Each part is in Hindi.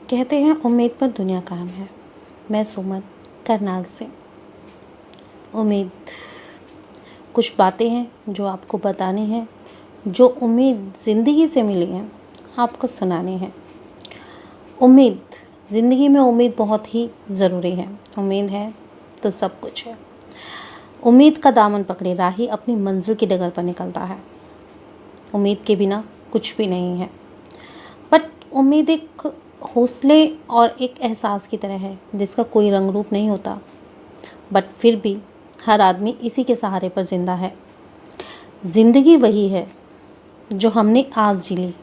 कहते हैं उम्मीद पर दुनिया कायम है। मैं सुमन करनाल से। उम्मीद कुछ बातें हैं जो आपको बतानी है, जो उम्मीद ज़िंदगी से मिली है आपको सुनानी है। उम्मीद ज़िंदगी में उम्मीद बहुत ही ज़रूरी है। उम्मीद है तो सब कुछ है। उम्मीद का दामन पकड़े राही अपनी मंजिल की डगर पर निकलता है। उम्मीद के बिना कुछ भी नहीं है। बट उम्मीद एक हौसले और एक एहसास की तरह है जिसका कोई रंग रूप नहीं होता, बट फिर भी हर आदमी इसी के सहारे पर ज़िंदा है। ज़िंदगी वही है जो हमने आज जी ली।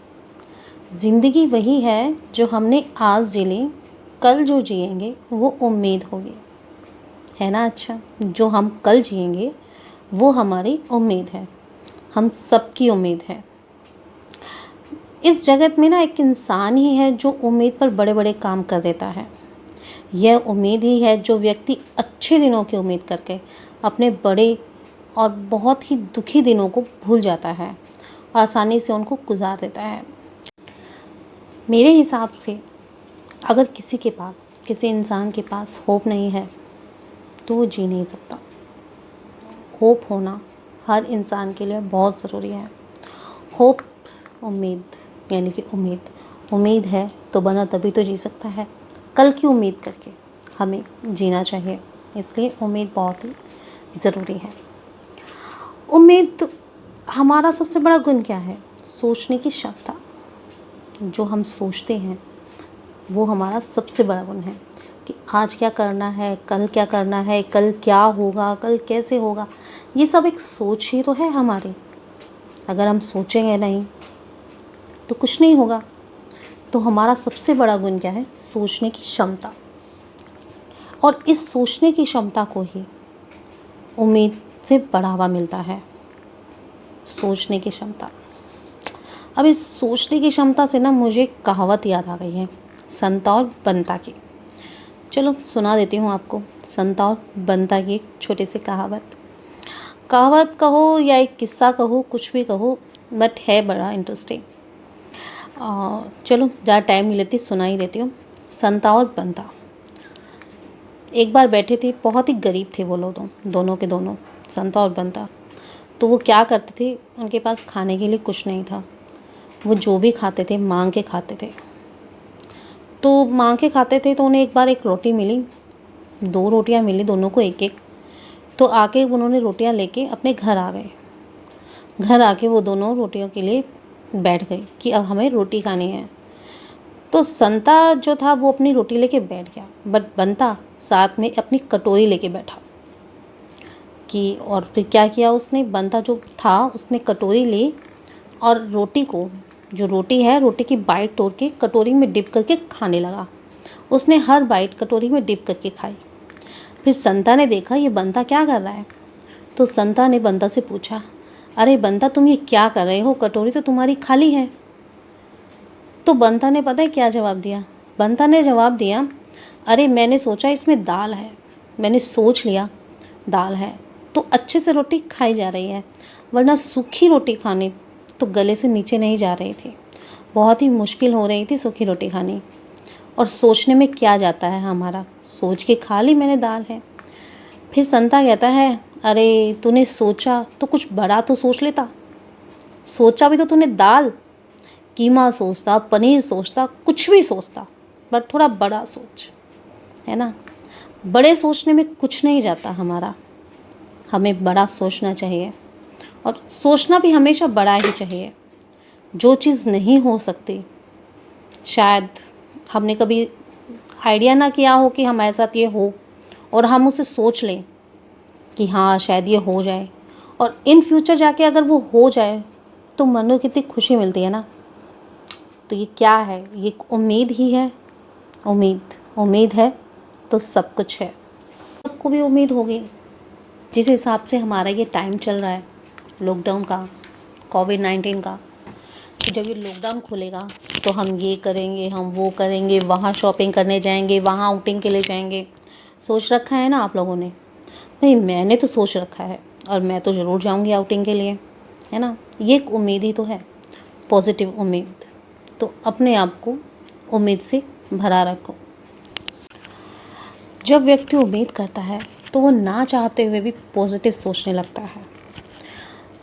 ज़िंदगी वही है जो हमने आज जी ली, कल जो जिएंगे वो उम्मीद होगी, है ना। अच्छा, जो हम कल जिएंगे वो हमारी उम्मीद है, हम सबकी उम्मीद है। इस जगत में ना एक इंसान ही है जो उम्मीद पर बड़े बड़े काम कर देता है। यह उम्मीद ही है जो व्यक्ति अच्छे दिनों की उम्मीद करके अपने बड़े और बहुत ही दुखी दिनों को भूल जाता है और आसानी से उनको गुजार देता है। मेरे हिसाब से अगर किसी इंसान के पास होप नहीं है तो वो जी नहीं सकता। होप होना हर इंसान के लिए बहुत ज़रूरी है। होप उम्मीद यानी कि उम्मीद है तो बंदा तभी तो जी सकता है। कल की उम्मीद करके हमें जीना चाहिए, इसलिए उम्मीद बहुत ही ज़रूरी है। उम्मीद हमारा सबसे बड़ा गुण क्या है? सोचने की क्षमता। जो हम सोचते हैं वो हमारा सबसे बड़ा गुण है कि आज क्या करना है, कल क्या करना है, कल क्या होगा, कल कैसे होगा। ये सब एक सोच ही तो है हमारी। अगर हम सोचेंगे नहीं तो कुछ नहीं होगा। तो हमारा सबसे बड़ा गुण क्या है? सोचने की क्षमता। और इस सोचने की क्षमता को ही उम्मीद से बढ़ावा मिलता है। सोचने की क्षमता। अब इस सोचने की क्षमता से ना मुझे एक कहावत याद आ गई है, संता और बंता की। चलो सुना देती हूँ आपको संता और बंता की एक छोटी सी कहावत कहो या एक किस्सा कहो, कुछ भी कहो, बट है बड़ा इंटरेस्टिंग। चलो ज़्यादा टाइम नहीं लेती, सुना ही देती हूँ। संता और बंता एक बार बैठे थे, बहुत ही गरीब थे वो लोग, दोनों के दोनों, संता और बंता। तो वो क्या करते थे, उनके पास खाने के लिए कुछ नहीं था। वो जो भी खाते थे मांग के खाते थे। तो मांग के खाते थे तो उन्हें एक बार एक रोटी मिली, 2 रोटियां मिली, दोनों को एक एक। तो आके उन्होंने रोटियां लेके अपने घर आ गए। घर आके वो दोनों रोटियों के लिए बैठ गए कि अब हमें रोटी खानी है। तो संता जो था वो अपनी रोटी लेके बैठ गया, बट बंता साथ में अपनी कटोरी लेके बैठा कि, और फिर क्या किया उसने, बंता जो था उसने कटोरी ली और रोटी को, जो रोटी है, रोटी की बाइट तोड़ के कटोरी में डिप करके खाने लगा। उसने हर बाइट कटोरी में डिप करके खाई। फिर संता ने देखा ये बंता क्या कर रहा है। तो संता ने बंता से पूछा, अरे बंता तुम ये क्या कर रहे हो, कटोरी तो तुम्हारी खाली है। तो बंता ने पता है क्या जवाब दिया? बंता ने जवाब दिया, अरे मैंने सोचा इसमें दाल है, मैंने सोच लिया दाल है तो अच्छे से रोटी खाई जा रही है, वरना सूखी रोटी खानी तो गले से नीचे नहीं जा रही थी। बहुत ही मुश्किल हो रही थी सूखी रोटी खानी। और सोचने में क्या जाता है हमारा, सोच के खा ली मैंने दाल है। फिर संता कहता है, अरे तूने सोचा तो कुछ बड़ा तो सोच लेता। सोचा भी तो तूने दाल, कीमा सोचता, पनीर सोचता, कुछ भी सोचता, बट थोड़ा बड़ा सोच, है ना। बड़े सोचने में कुछ नहीं जाता हमारा, हमें बड़ा सोचना चाहिए। और सोचना भी हमेशा बड़ा ही चाहिए। जो चीज़ नहीं हो सकती, शायद हमने कभी आइडिया ना किया हो कि हमारे साथ ये हो, और हम उसे सोच लें कि हाँ शायद ये हो जाए, और इन फ्यूचर जाके अगर वो हो जाए तो मन को कितनी खुशी मिलती है ना। तो ये क्या है? ये उम्मीद ही है। उम्मीद है तो सब कुछ है। सबको भी उम्मीद होगी। जिस हिसाब से हमारा ये टाइम चल रहा है लॉकडाउन का, कोविड-19 का, कि जब ये लॉकडाउन खुलेगा तो हम ये करेंगे, हम वो करेंगे, वहाँ शॉपिंग करने जाएंगे, वहाँ आउटिंग के लिए जाएंगे। सोच रखा है ना आप लोगों ने? नहीं, मैंने तो सोच रखा है और मैं तो ज़रूर जाऊंगी आउटिंग के लिए, है ना। ये एक उम्मीद ही तो है, पॉजिटिव उम्मीद। तो अपने आप को उम्मीद से भरा रखो। जब व्यक्ति उम्मीद करता है तो वो ना चाहते हुए भी पॉजिटिव सोचने लगता है।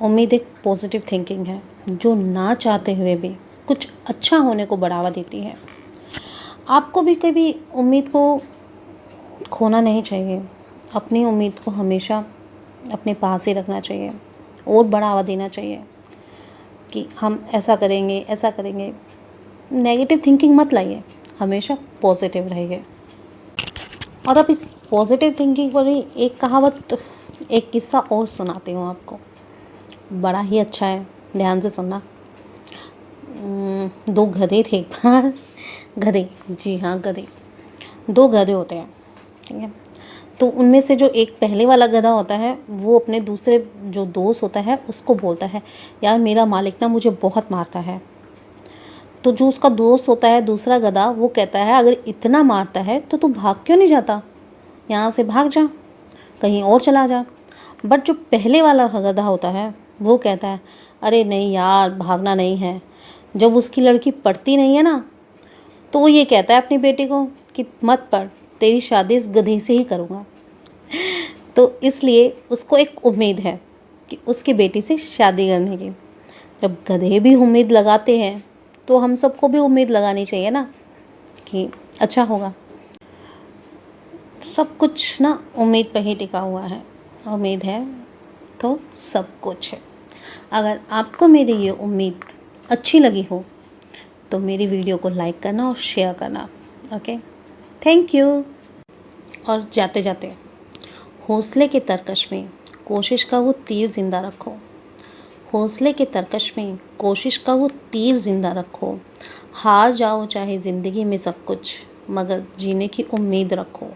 उम्मीद एक पॉजिटिव थिंकिंग है जो ना चाहते हुए भी कुछ अच्छा होने को बढ़ावा देती है। आपको भी कभी उम्मीद को खोना नहीं चाहिए। अपनी उम्मीद को हमेशा अपने पास ही रखना चाहिए और बढ़ावा देना चाहिए कि हम ऐसा करेंगे, ऐसा करेंगे। नेगेटिव थिंकिंग मत लाइए, हमेशा पॉजिटिव रहिए। और अब इस पॉजिटिव थिंकिंग पर ही एक कहावत, एक किस्सा और सुनाती हूँ आपको। बड़ा ही अच्छा है, ध्यान से सुनना। दो गधे थे एक बार। गधे, जी हाँ गधे। दो गधे होते हैं, ठीक है। तो उनमें से जो एक पहले वाला गधा होता है वो अपने दूसरे जो दोस्त होता है उसको बोलता है, यार मेरा मालिक ना मुझे बहुत मारता है। तो जो उसका दोस्त होता है दूसरा गधा, वो कहता है अगर इतना मारता है तो तू भाग क्यों नहीं जाता, यहाँ से भाग जा, कहीं और चला जा। बट जो पहले वाला गधा होता है वो कहता है, अरे नहीं यार भागना नहीं है। जब उसकी लड़की पढ़ती नहीं है ना तो वो ये कहता है अपनी बेटी को कि मत पढ़, तेरी शादी इस गधे से ही करूँगा। तो इसलिए उसको एक उम्मीद है कि उसकी बेटी से शादी करने की। जब गधे भी उम्मीद लगाते हैं तो हम सबको भी उम्मीद लगानी चाहिए ना कि अच्छा होगा। सब कुछ ना उम्मीद पे ही टिका हुआ है। उम्मीद है तो सब कुछ है। अगर आपको मेरी ये उम्मीद अच्छी लगी हो तो मेरी वीडियो को लाइक करना और शेयर करना। Okay, thank you. और जाते जाते हौसले के तरकश में कोशिश का वो तीर ज़िंदा रखो। हौसले के तरकश में कोशिश का वो तीर ज़िंदा रखो। हार जाओ चाहे ज़िंदगी में सब कुछ, मगर जीने की उम्मीद रखो।